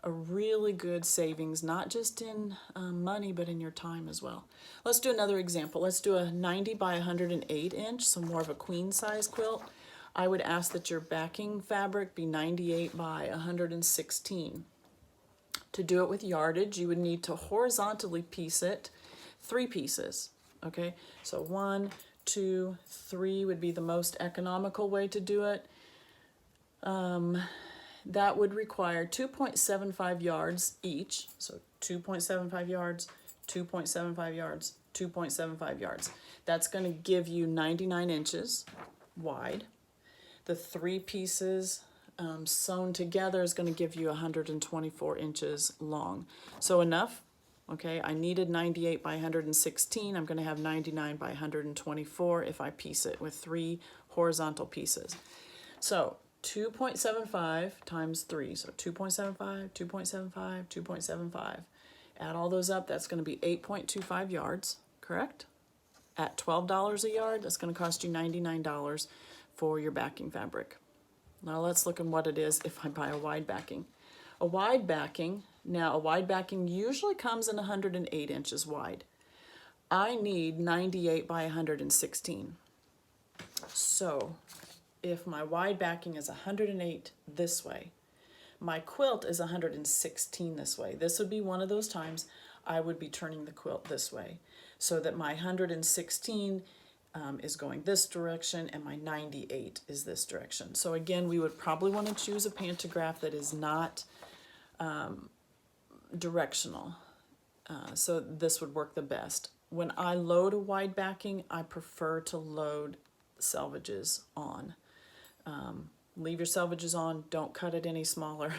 a really good savings, not just in money, but in your time as well. Let's do another example. Let's do a 90 by 108 inch, so more of a queen size quilt. I would ask that your backing fabric be 98 by 116. To do it with yardage, you would need to horizontally piece it 3 pieces, okay? So 1, 2, 3 would be the most economical way to do it. That would require 2.75 yards each. So 2.75 yards, 2.75 yards, 2.75 yards. That's going to give you 99 inches wide. The 3 pieces sewn together is going to give you 124 inches long. So enough. Okay, I needed 98 by 116. I'm going to have 99 by 124 if I piece it with 3 horizontal pieces. So 2.75 times 3, so 2.75, 2.75, 2.75. Add all those up, that's going to be 8.25 yards, correct? At $12 a yard, that's going to cost you $99 for your backing fabric. Now let's look at what it is if I buy a wide backing. A wide backing, now a wide backing usually comes in 108 inches wide. I need 98 by 116. So if my wide backing is 108 this way, my quilt is 116 this way. This would be one of those times I would be turning the quilt this way so that my 116 is going this direction and my 98 is this direction. So again, we would probably want to choose a pantograph that is not directional. So this would work the best. When I load a wide backing, I prefer to load selvages on. Leave your selvages on, don't cut it any smaller.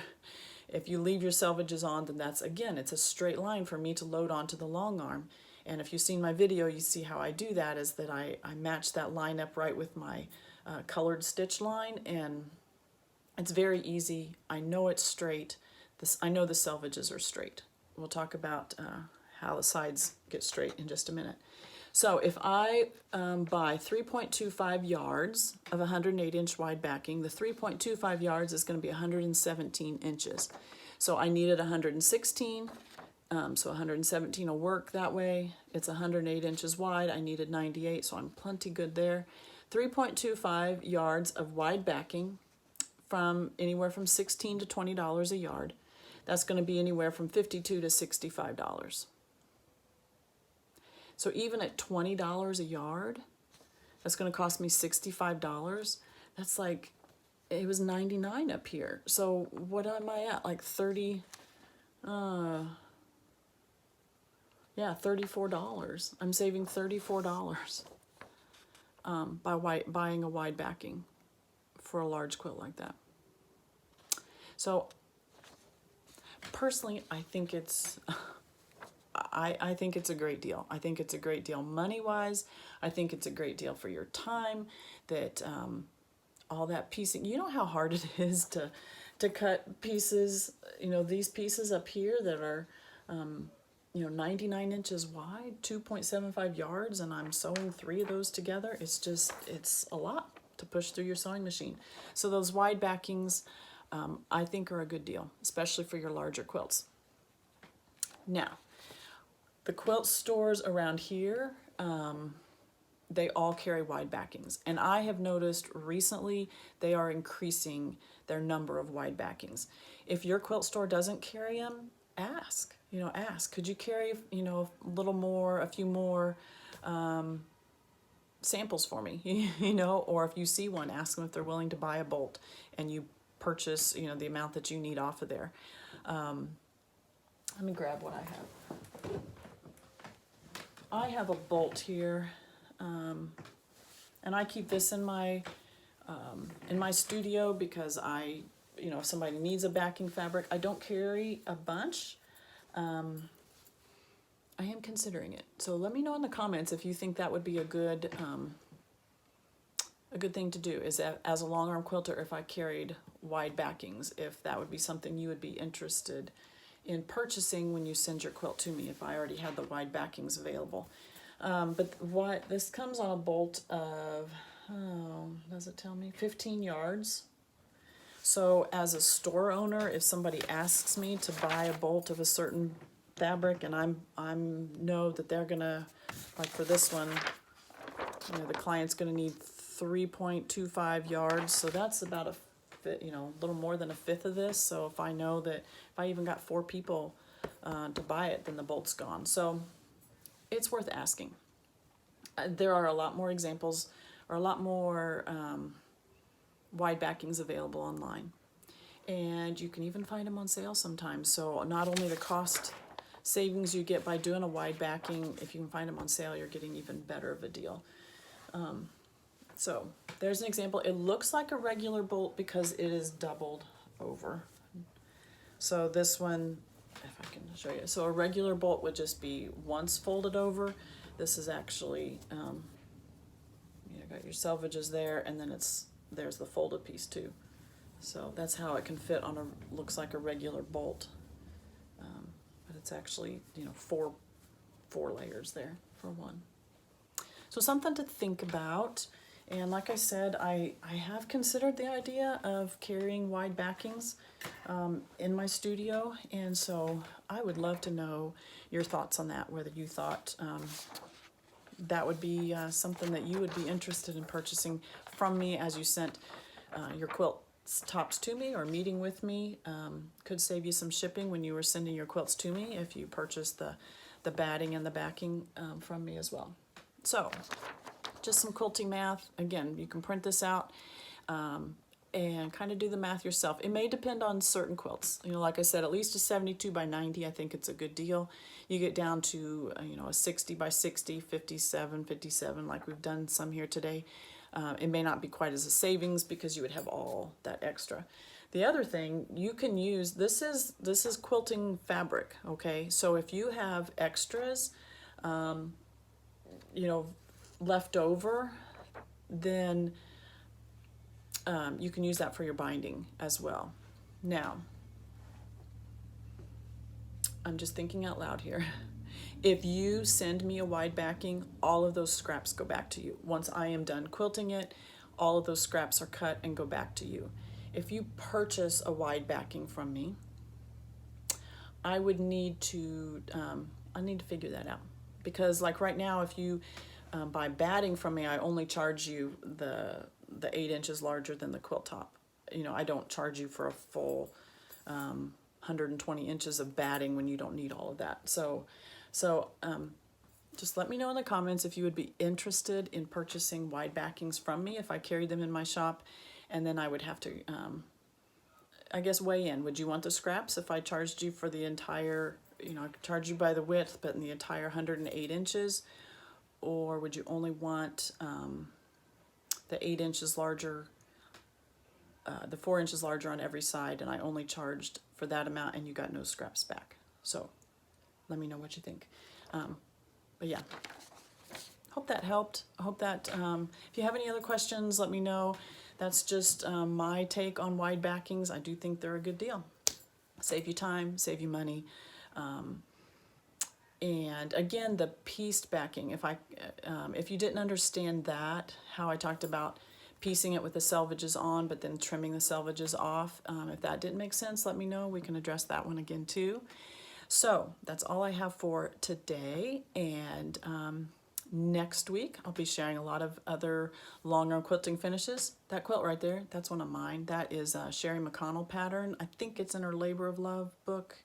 If you leave your selvages on, then that's, again, it's a straight line for me to load onto the long arm. And if you've seen my video, you see how I do that, is that I match that line up right with my colored stitch line, and it's very easy. I know it's straight. I know the selvages are straight. We'll talk about how the sides get straight in just a minute. So if I buy 3.25 yards of 108 inch wide backing, the 3.25 yards is going to be 117 inches. So I needed 116, so 117 will work that way. It's 108 inches wide. I needed 98, so I'm plenty good there. 3.25 yards of wide backing from anywhere from $16 to $20 a yard. That's going to be anywhere from $52 to $65. So even at $20 a yard, that's going to cost me $65. That's like, it was 99 up here. So what am I at? Like 30, yeah, $34. I'm saving $34 by buying a wide backing for a large quilt like that. So personally, I think it's... I think it's a great deal. I think it's a great deal money-wise. I think it's a great deal for your time, that all that piecing. You know how hard it is to cut pieces, you know, these pieces up here that are, 99 inches wide, 2.75 yards, and I'm sewing 3 of those together. It's a lot to push through your sewing machine. So those wide backings, I think, are a good deal, especially for your larger quilts. Now, the quilt stores around here, they all carry wide backings. And I have noticed recently they are increasing their number of wide backings. If your quilt store doesn't carry them, ask. Ask, could you carry, a little more, a few more samples for me, or if you see one, ask them if they're willing to buy a bolt and you purchase, the amount that you need off of there. Let me grab what I have. I have a bolt here, and I keep this in my studio because if somebody needs a backing fabric, I don't carry a bunch. I am considering it. So let me know in the comments if you think that would be a good a good thing to do is as a long arm quilter, if I carried wide backings, if that would be something you would be interested in purchasing when you send your quilt to me, if I already had the wide backings available. But what this comes on a bolt of, oh, does it tell me? 15 yards. So as a store owner, if somebody asks me to buy a bolt of a certain fabric and I'm know that they're gonna, like for this one, you know, the client's gonna need 3.25 yards, so that's about a fit, you know, a little more than a fifth of this. So if I know that if I even got 4 people to buy it, then the bolt's gone. So it's worth asking. There are a lot more examples, or a lot more wide backings available online, and you can even find them on sale sometimes. So not only the cost savings you get by doing a wide backing, if you can find them on sale, you're getting even better of a deal. So there's an example. It looks like a regular bolt because it is doubled over. So this one, if I can show you, so a regular bolt would just be once folded over. This is actually, you got your selvages there, and then there's the folded piece too. So that's how it can fit on a, looks like a regular bolt, but it's actually, you know, four layers there for one. So something to think about. And like I said, I have considered the idea of carrying wide backings in my studio, and so I would love to know your thoughts on that, whether you thought that would be something that you would be interested in purchasing from me as you sent your quilt tops to me, or meeting with me. Could save you some shipping when you were sending your quilts to me if you purchased the batting and the backing from me as well. So just some quilting math. Again, you can print this out and kind of do the math yourself. It may depend on certain quilts. You know, like I said, at least a 72 by 90, I think it's a good deal. You get down to, you know, a 60 by 60, 57, like we've done some here today. It may not be quite as a savings because you would have all that extra. The other thing you can use, this is quilting fabric, okay? So if you have extras, you know, left over, then you can use that for your binding as well. Now, I'm just thinking out loud here. If you send me a wide backing, all of those scraps go back to you. Once I am done quilting it, all of those scraps are cut and go back to you. If you purchase a wide backing from me, I would need to, I need to figure that out. Because like right now, if you buy batting from me, I only charge you the 8 inches larger than the quilt top. You know, I don't charge you for a full 120 inches of batting when you don't need all of that. So just let me know in the comments if you would be interested in purchasing wide backings from me if I carried them in my shop, and then I would have to, I guess, weigh in. Would you want the scraps if I charged you for the entire, you know, I could charge you by the width, but in the entire 108 inches? Or would you only want the 8 inches larger, the 4 inches larger on every side, and I only charged for that amount and you got no scraps back? So let me know what you think. But yeah, hope that helped. I hope that if you have any other questions, let me know. That's just my take on wide backings. I do think they're a good deal. Save you time, save you money. And again, the pieced backing, if you didn't understand that, how I talked about piecing it with the selvages on, but then trimming the selvages off, if that didn't make sense, let me know. We can address that one again too. So that's all I have for today, and next week I'll be sharing a lot of other long arm quilting finishes. That quilt right there, that's one of mine. That is Sherry McConnell pattern. I think it's in her Labor of Love book.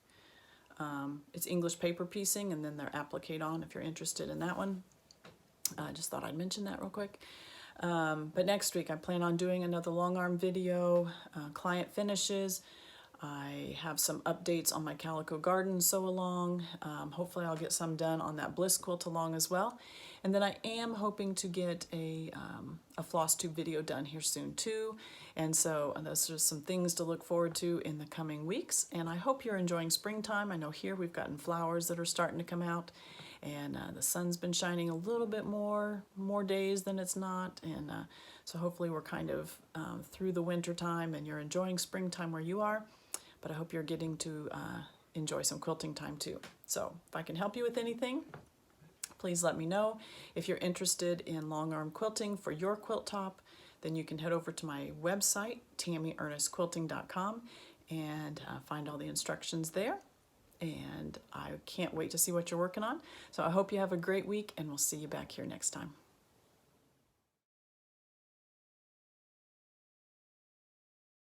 It's English paper piecing, and then they're applique on if you're interested in that one. I just thought I'd mention that real quick. But next week I plan on doing another long arm video, client finishes. I have some updates on my Calico Garden sew along. Hopefully I'll get some done on that Bliss quilt along as well. And then I am hoping to get a floss tube video done here soon too. And so those are some things to look forward to in the coming weeks. And I hope you're enjoying springtime. I know here we've gotten flowers that are starting to come out, and the sun's been shining a little bit more days than it's not. And So hopefully we're kind of through the winter time and you're enjoying springtime where you are, but I hope you're getting to enjoy some quilting time too. So if I can help you with anything, please let me know. If you're interested in long arm quilting for your quilt top, then you can head over to my website, tammyernestquilting.com, and find all the instructions there. And I can't wait to see what you're working on. So I hope you have a great week, and we'll see you back here next time.